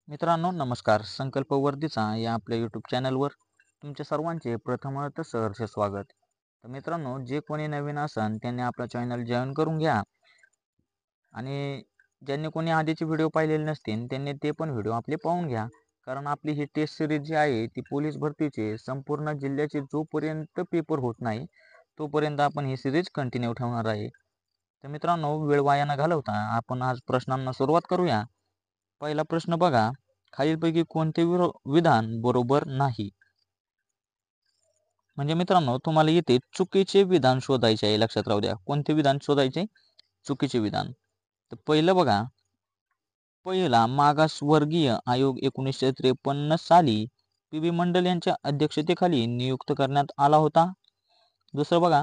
मित्रांनो नमस्कार. संकल्प वर्धीचा या आपल्या यूट्यूब चॅनलवर तुमच्या सर्वांचे प्रथमतः सहर्ष स्वागत. तर मित्रांनो, जे कोणी नवीन असन त्यांनी आपला चॅनल जॉईन करून घ्या आणि ज्यांनी कोणी आधीचे व्हिडिओ पाहिलेले नसतील त्यांनी ते पण व्हिडिओ आपले पाहून घ्या. कारण आपली ही टेस्ट सिरीज जी आहे ती पोलीस भरतीचे संपूर्ण जिल्ह्याचे जोपर्यंत पेपर होत नाही तोपर्यंत आपण ही सिरीज कंटिन्यू ठेवणार आहे. तर मित्रांनो, वेळ वाया न घालवता आपण आज प्रश्नांना सुरुवात करूया. पहिला प्रश्न बघा, खालीलपैकी कोणते विधान बरोबर नाही? म्हणजे मित्रांनो, तुम्हाला इथे चुकीचे विधान शोधायचे आहे. लक्षात राहू द्या, कोणते विधान शोधायचे? चुकीचे विधान. तर पहिलं बघा, पहिला मागासवर्गीय आयोग 1953 साली पी.बी. मंडल यांच्या अध्यक्षतेखाली नियुक्त करण्यात आला होता. दुसरं बघा,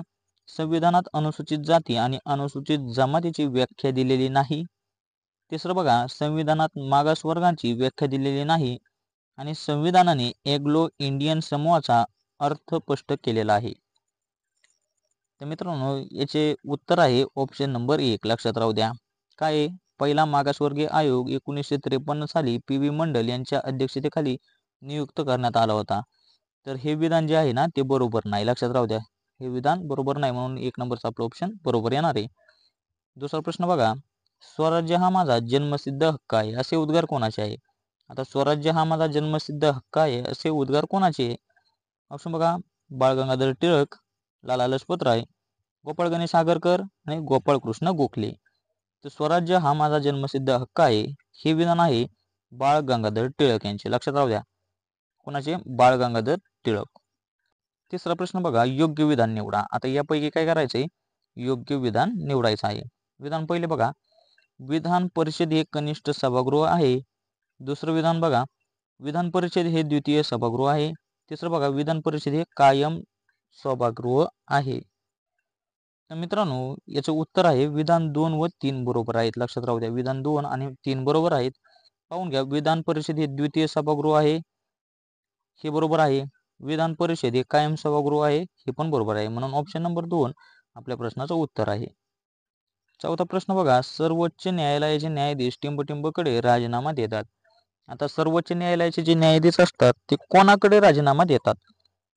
संविधानात अनुसूचित जाती आणि अनुसूचित जमातीची व्याख्या दिलेली नाही. तिसरं बघा, संविधानात मागासवर्गांची व्याख्या दिलेली नाही आणि संविधानाने एग्लो इंडियन समूहाचा अर्थ स्पष्ट केलेला आहे. तर मित्रांनो, याचे उत्तर आहे ऑप्शन नंबर 1. लक्षात राहू द्या. काय आहे? पहिला मागासवर्गीय आयोग 1953 साली पी.बी. मंडल यांच्या अध्यक्षतेखाली नियुक्त करण्यात आला होता. तर हे विधान जे आहे ना ते बरोबर नाही. लक्षात राहू द्या, हे विधान बरोबर नाही, म्हणून 1 नंबरचा आपला ऑप्शन बरोबर येणार आहे. दुसरा प्रश्न बघा, स्वराज्य हा माझा जन्मसिद्ध हक्क आहे असे उद्गार कोणाचे आहे? आता स्वराज्य हा माझा जन्मसिद्ध हक्क आहे असे उद्गार कोणाचे आहे? ऑप्शन बघा, बाळ गंगाधर टिळक, लाला लजपतराय, गोपाळ गणेश आगरकर आणि गोपाळ कृष्ण गोखले. तर स्वराज्य हा माझा जन्मसिद्ध हक्क आहे हे विधान आहे बाळ गंगाधर टिळक यांचे. लक्षात राहू द्या, कोणाचे? बाळ गंगाधर टिळक. तिसरा प्रश्न बघा, योग्य विधान निवडा. आता यापैकी काय करायचंय? योग्य विधान निवडायचं आहे. विधान पहिले बघा, विधान परिषद हे कनिष्ठ सभागृह आहे. दुसरं विधान बघा, विधान परिषद हे द्वितीय सभागृह आहे. तिसरं बघा, विधान परिषद हे कायम सभागृह आहे. तर मित्रांनो, याचं उत्तर आहे विधान 2 व 3 बरोबर आहेत. लक्षात राहू द्या, विधान 2 आणि 3 बरोबर आहेत. पाहून घ्या, विधान परिषद हे द्वितीय सभागृह आहे, हे बरोबर आहे. विधान परिषद हे कायम सभागृह आहे, हे पण बरोबर आहे. म्हणून ऑप्शन नंबर 2 आपल्या प्रश्नाचं उत्तर आहे. चौथा प्रश्न बघा, सर्वोच्च न्यायालयाचे न्यायाधीश टिंबटिंबकडे राजीनामा देतात. आता सर्वोच्च न्यायालयाचे जे न्यायाधीश असतात ते कोणाकडे राजीनामा देतात?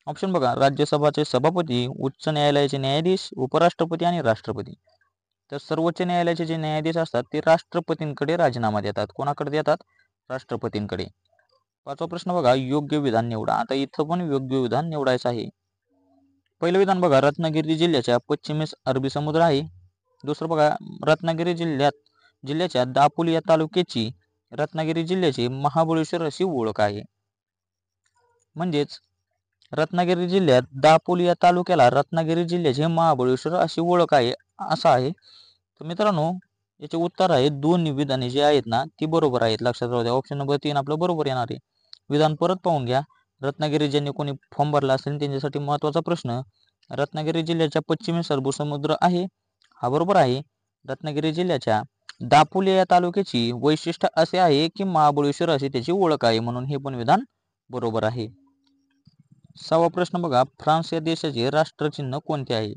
ऑप्शन बघा, राज्यसभाचे सभापती, उच्च न्यायालयाचे न्यायाधीश, उपराष्ट्रपती आणि राष्ट्रपती. तर सर्वोच्च न्यायालयाचे जे न्यायाधीश असतात ते राष्ट्रपतींकडे राजीनामा देतात. कोणाकडे देतात? राष्ट्रपतींकडे. पाचवा प्रश्न बघा, योग्य विधान निवडा. आता इथं पण योग्य विधान निवडायचं आहे. पहिलं विधान बघा, रत्नागिरी जिल्ह्याच्या पश्चिमेस अरबी समुद्र आहे. दुसरं बघा, रत्नागिरी जिल्ह्याच्या दापोली या तालुक्याची रत्नागिरी जिल्ह्याचे महाबळेश्वर अशी ओळख आहे. म्हणजेच रत्नागिरी जिल्ह्यात दापोली या तालुक्याला रत्नागिरी जिल्ह्याचे महाबळेश्वर अशी ओळख आहे, असं आहे. तर मित्रांनो, याचे उत्तर आहे दोन विधाने जी आहेत ना ती बरोबर आहेत. लक्षात राहू द्या, ऑप्शन नंबर 3 आपलं बरोबर येणार आहे. विधान परत पाहून घ्या. रत्नागिरी ज्यांनी कोणी फॉर्म भरला असेल त्यांच्यासाठी महत्त्वाचा प्रश्न, रत्नागिरी जिल्ह्याच्या पश्चिमेस अरबी समुद्र आहे, हा बरोबर आहे. रत्नागिरी जिल्ह्याच्या दापोली या तालुक्याची वैशिष्ट्य असे आहे की महाबळेश्वर अशी त्याची ओळख आहे, म्हणून हे पण विधान बरोबर आहे. 6वा प्रश्न बघा, फ्रान्स या देशाचे राष्ट्रचिन्ह कोणते आहे?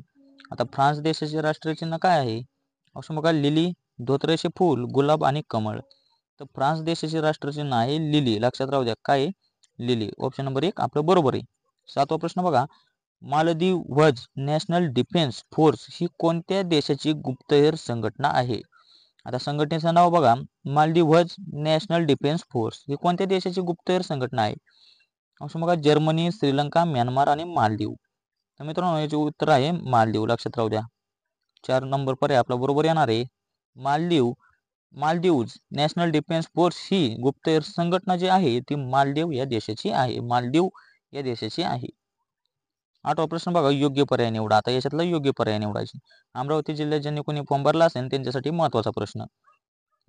आता फ्रान्स देशाचे राष्ट्रचिन्ह काय आहे? ऑप्शन बघा, लिली, धोत्र्याचे फूल, गुलाब आणि कमळ. तर फ्रान्स देशाचे राष्ट्रचिन्ह आहे लिली. लक्षात राहू द्या, काय आहे? लिली. ऑप्शन नंबर 1 आपलं बरोबर आहे. 7वा प्रश्न बघा, मालदीव्ज नॅशनल डिफेन्स फोर्स ही कोणत्या देशाची गुप्तहेर संघटना आहे? आता संघटनेचं नाव बघा, मालदीव्ज नॅशनल डिफेन्स फोर्स ही कोणत्या देशाची गुप्तहेर संघटना आहे? ऑप्शन बघा, जर्मनी, श्रीलंका, म्यानमार आणि मालदीव. तर मित्रांनो, याचे उत्तर आहे मालदीव. लक्षात राहू द्या, 4 नंबर पर्याय आपला बरोबर येणार आहे. मालदीव्ज नॅशनल डिफेन्स फोर्स ही गुप्तहेर संघटना जी आहे ती मालदीव या देशाची आहे. मालदीव या देशाची आहे. 8वा प्रश्न बघा, योग्य पर्याय निवडा. आता याच्यातला योग्य पर्याय निवडायचे. अमरावती जिल्ह्यात ज्यांनी कोणी फॉर्म भरला असेल त्यांच्यासाठी महत्त्वाचा प्रश्न.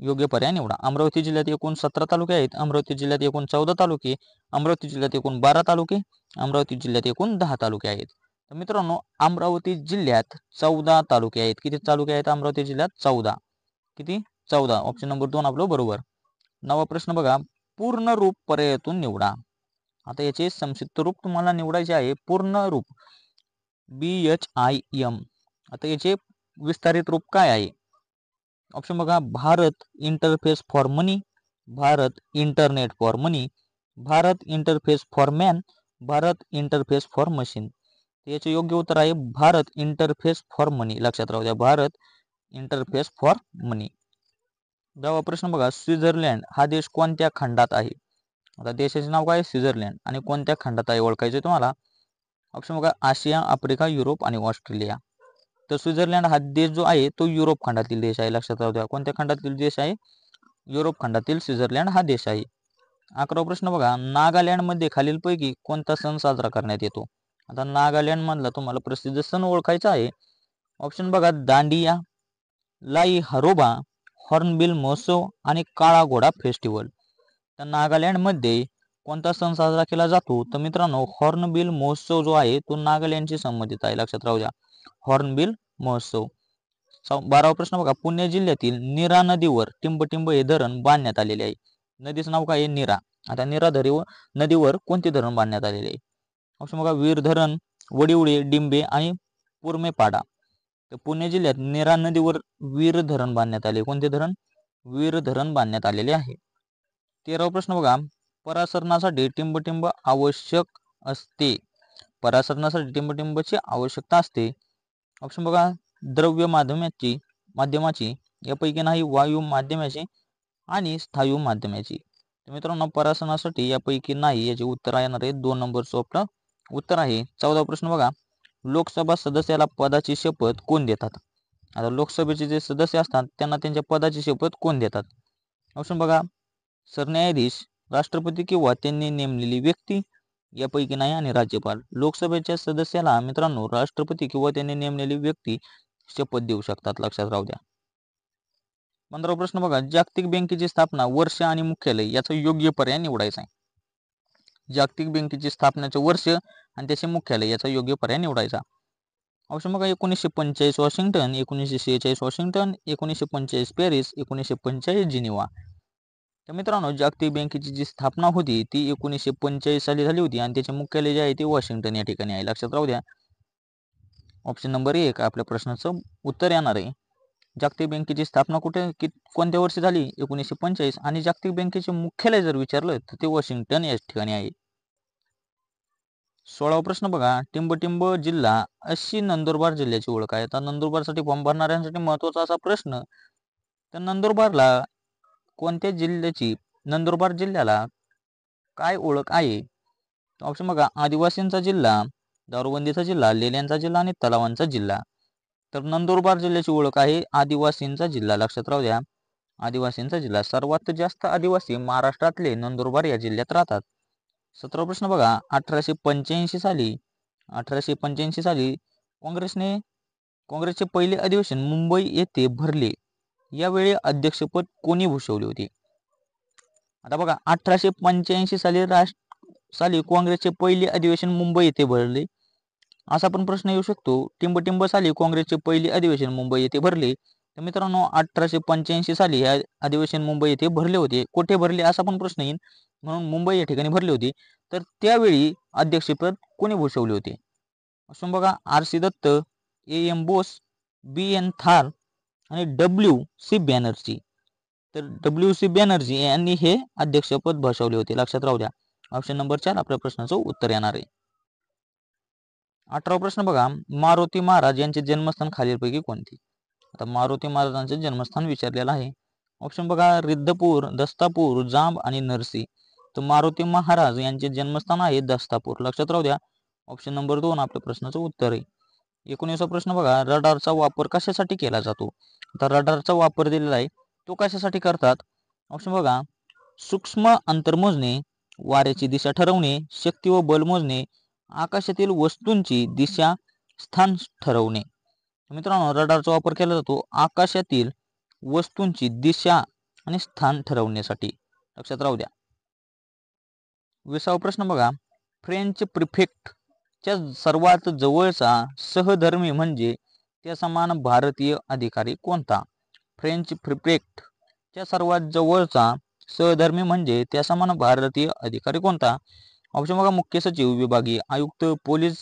योग्य पर्याय निवडा. अमरावती जिल्ह्यात एकूण 17 तालुके आहेत. अमरावती जिल्ह्यात एकूण 14 तालुके. अमरावती जिल्ह्यात एकूण 12 तालुके. अमरावती जिल्ह्यात एकूण 10 तालुके आहेत. तर मित्रांनो, अमरावती जिल्ह्यात 14 तालुके आहेत. किती तालुके आहेत अमरावती जिल्ह्यात? 14. किती? 14. ऑप्शन नंबर 2 आपलं बरोबर. 9वा प्रश्न बघा, पूर्ण रूप पर्यायातून निवडा. आता याचे संक्षिप्त रूप तुम्हाला निवडायचे आहे. पूर्ण रूप BHIM. आता याचे विस्तारित रूप काय आहे? ऑप्शन बघा, Bharat interface for money, Bharat internet for money, Bharat interface for man, Bharat interface for machine. याचे योग्य उत्तर आहे भारत इंटरफेस फॉर मनी. लक्षात राहू द्या, भारत इंटरफेस फॉर मनी. 10वा प्रश्न बघा, स्वित्झर्लंड हा देश कोणत्या खंडात आहे? आता देशाचे नाव काय? स्वित्झर्लंड. आणि कोणत्या खंडात आहे ओळखायचे तुम्हाला. ऑप्शन बघा, आशिया, आफ्रिका, युरोप आणि ऑस्ट्रेलिया. तर स्वित्झर्लंड हा देश जो आहे तो युरोप खंडातील देश आहे. लक्षात राहू द्या, कोणत्या खंडातील देश आहे? युरोप खंडातील स्वित्झर्लंड हा देश आहे. 11वा प्रश्न बघा, नागालँडमध्ये खालीलपैकी कोणता सण साजरा करण्यात येतो? आता नागालँड मधला तुम्हाला प्रसिद्ध सण ओळखायचा आहे. ऑप्शन बघा, दांडिया, लाई हरोबा, हॉर्नबिल महोत्सव आणि काळा घोडा फेस्टिवल. तर नागालँडमध्ये कोणता सण साजरा केला जातो? तर मित्रांनो, हॉर्नबिल महोत्सव जो आहे तो नागालँडशी संबंधित आहे. लक्षात राहू द्या, हॉर्नबिल महोत्सव. 12वा प्रश्न बघा, पुणे जिल्ह्यातील नीरा नदीवर टिंबटिंब हे धरण बांधण्यात आलेले आहे. नदीचं नाव काय आहे? नीरा. आता नीरा नदीवर कोणते धरण बांधण्यात आलेले आहे? ऑप्शन बघा, वीर धरण, वडिवळे, डिंबे आणि पुरमेपाडा. तर पुणे जिल्ह्यात नीरा नदीवर वीर धरण बांधण्यात आले. कोणते धरण? वीर धरण बांधण्यात आलेले आहे. 13वा प्रश्न बघा, परासरणासाठी टिंबटिंब आवश्यक असते. परासरणासाठी टिंबटिंबची आवश्यकता असते. ऑप्शन बघा, द्रव्य माध्यमाची यापैकी नाही, वायू माध्यमाची आणि स्थायू माध्यमाची. तर मित्रांनो, परासरणासाठी यापैकी नाही याचे उत्तर येणार आहे 2 नंबरचं आपलं उत्तर आहे. 14वा प्रश्न बघा, लोकसभा सदस्याला पदाची शपथ कोण देतात? आता लोकसभेचे जे सदस्य असतात त्यांना त्यांच्या पदाची शपथ कोण देतात? ऑप्शन बघा, सरन्यायाधीश, राष्ट्रपती किंवा त्यांनी नेमलेली व्यक्ती, यापैकी नाही आणि राज्यपाल. लोकसभेच्या सदस्याला मित्रांनो राष्ट्रपती किंवा त्यांनी नेमलेली व्यक्ती शपथ देऊ शकतात. लक्षात राहू द्या. 15वा प्रश्न बघा, जागतिक बँकेची स्थापना, वर्ष आणि मुख्यालय याचा योग्य पर्याय निवडायचा आहे. जागतिक बँकेची स्थापनेचे वर्ष आणि त्याचे मुख्यालय याचा योग्य पर्याय निवडायचा. ऑप्शन बघा, 1945 वॉशिंग्टन, 1946 वॉशिंग्टन, 1945 पॅरिस, 1945 जिनिव्हा. तर मित्रांनो, जागतिक बँकेची जी स्थापना होती ती 1945 साली झाली होती आणि त्याचे मुख्यालय जे आहे ते वॉशिंग्टन या ठिकाणी आहे. लक्षात राहू द्या. ऑप्शन नंबर 1 आपल्या प्रश्नाचं उत्तर येणार आहे. जागतिक बँकेची स्थापना कोणत्या वर्षी झाली? 1945. आणि जागतिक बँकेचे मुख्यालय जर विचारलं तर ते वॉशिंग्टन या ठिकाणी आहे. 16वा प्रश्न बघा, टिंबटिंब जिल्हा अशी नंदुरबार जिल्ह्याची ओळख आहे. आता नंदुरबारसाठी फॉर्म भरणाऱ्यांसाठी महत्वाचा असा प्रश्न, तर नंदुरबार जिल्ह्याला काय ओळख आहे? ऑप्शन बघा, आदिवासींचा जिल्हा, दारूबंदीचा जिल्हा, लेण्यांचा जिल्हा आणि तलावांचा जिल्हा. तर नंदुरबार जिल्ह्याची ओळख आहे आदिवासींचा जिल्हा. लक्षात राहू द्या, आदिवासींचा जिल्हा. सर्वात जास्त आदिवासी महाराष्ट्रातले नंदुरबार या जिल्ह्यात राहतात. 17वा प्रश्न बघा, 1885 साली काँग्रेसचे पहिले अधिवेशन मुंबई येथे भरले. यावेळी अध्यक्षपद कोणी भूषवले होते? आता बघा, 1885 साली काँग्रेसचे पहिले अधिवेशन मुंबई येथे भरले, असा पण प्रश्न येऊ शकतो. टिंबटिंब साली काँग्रेसचे पहिले अधिवेशन मुंबई येथे भरले. तर मित्रांनो, 1885 साली हे अधिवेशन मुंबई येथे भरले होते. कुठे भरले असा पण प्रश्न येईल, म्हणून मुंबई या ठिकाणी भरले होते. तर त्यावेळी अध्यक्षपद कोणी भूषवले होते? ऑप्शन बघा, R C. Dutt, A M. Bose, B N. Thar आणि डब्ल्यू.सी. बॅनर्जी. तर डब्ल्यू.सी. बॅनर्जी यांनी हे अध्यक्षपद भूषवले होते. लक्षात राहू द्या. ऑप्शन नंबर 4 आपल्या प्रश्नाचं उत्तर येणार आहे. 18वा प्रश्न बघा, मारुती महाराज यांचे जन्मस्थान खालीलपैकी कोणते? आता मारुती महाराजांचे जन्मस्थान विचारलेलं आहे. ऑप्शन बघा, रिद्धपूर, दस्तापूर, जांब आणि नरसी. तर मारुती महाराज यांचे जन्मस्थान आहे दस्तापूर. लक्षात राहू द्या. ऑप्शन नंबर 2 आपल्या प्रश्नाचं उत्तर आहे. 19वा प्रश्न बघा, रडारचा वापर कशासाठी केला जातो? आता रडारचा वापर दिलेला आहे, तो कशासाठी करतात? ऑप्शन बघा, सूक्ष्म अंतर मोजणे, वाऱ्याची दिशा ठरवणे, शक्ती व बल मोजणे, आकाशातील वस्तूंची दिशा, स्थान ठरवणे. मित्रांनो, रडारचा वापर केला जातो आकाशातील वस्तूंची दिशा आणि स्थान ठरवण्यासाठी. लक्षात राहू द्या. 20वा प्रश्न बघा, फ्रेंच प्रिफेक्टच्या सर्वात जवळचा सहधर्मी म्हणजे त्या समान भारतीय अधिकारी कोणता? फ्रेंच प्रिफेक्टच्या सर्वात जवळचा सहधर्मी म्हणजे त्या समान भारतीय अधिकारी कोणता? ऑप्शन बघा, मुख्य सचिव, विभागीय आयुक्त, पोलीस,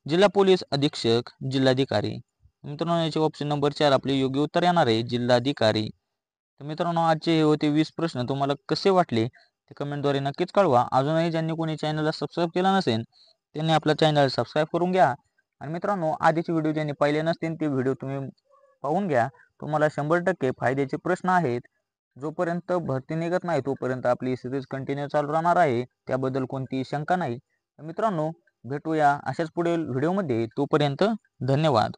जिल्हा पोलीस अधीक्षक, जिल्हाधिकारी. मित्रांनो, याचे ऑप्शन नंबर 4 आपले योग्य उत्तर येणार आहे जिल्हाधिकारी. तर मित्रांनो, आजचे हे होते 20 प्रश्न. तुम्हाला कसे वाटले ते कमेंटद्वारे नक्कीच कळवा. अजूनही ज्यांनी कोणी चॅनलला सबस्क्राईब केला नसेल त्यांनी आपल्या चॅनल सबस्क्राईब करून घ्या. आणि मित्रांनो, आधीचे व्हिडिओ ज्यांनी पाहिले नसतील ते व्हिडिओ तुम्ही पाहून घ्या. तुम्हाला 100% फायद्याचे प्रश्न आहेत. जोपर्यंत भरती निघत नाही तोपर्यंत आपली सिरीज कंटिन्यू चालू राहणार आहे. त्याबद्दल कोणतीही शंका नाही. तर मित्रांनो, भेटूया अशाच पुढील व्हिडिओमध्ये. तोपर्यंत धन्यवाद.